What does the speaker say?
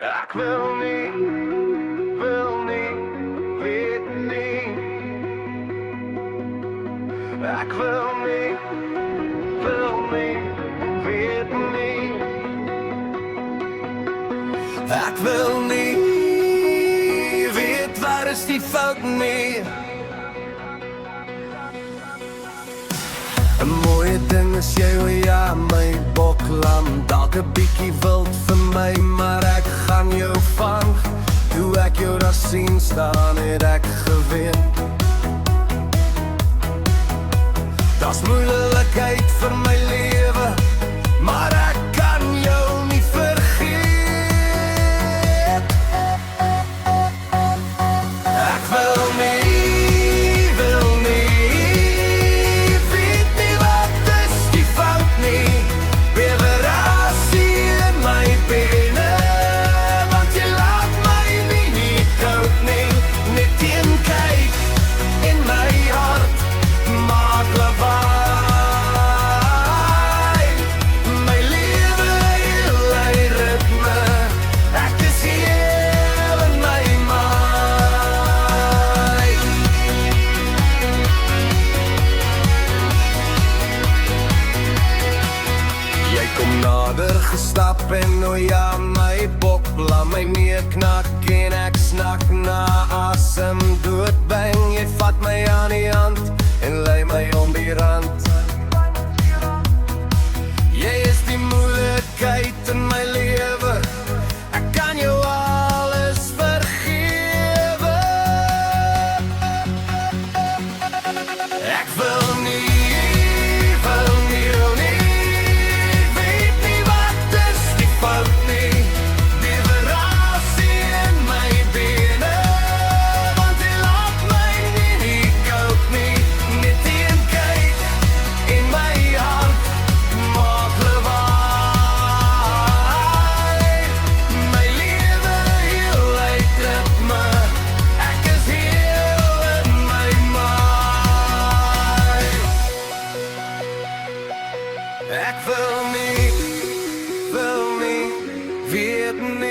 Ek wil nie, weet nie. Ek wil nie, weet nie. Ek wil nie weet waar is die fout nie. 'n mooie ding is jy, o ja, my boklam. Dalk 'n bietjie wild vir my, maar ek gaan jou vang. Toe ek jou daar sien staan, het ek gewen. Daar's moeilikheid vir my lewe, maar ek kan jou nie vergeet. Ek wil nie weet nie wat is die fout nie. Beverasie in my bene, want jy laat my nie koud nie. Net een kyk in my hart maak lawaai. My lewe heel hy ritme, ek is heel in my mind. Jy kom nader gestap en o ja, my boklam, my neer knak en ek snak na asem. Doodbang, jy vat my aan die hand en lei my om die rand. Jy is die moeilikheid in my lewe, ek kan jou alles vergewe. Ek wil nie weet nie wat is die fout nie. Beverasie in my bene, want jy laat my nie koud nie. Net een kyk in my hart maak lawaai. My lewe heel uit ritme, ek is heel in my mind. Ek wil nie weet nie.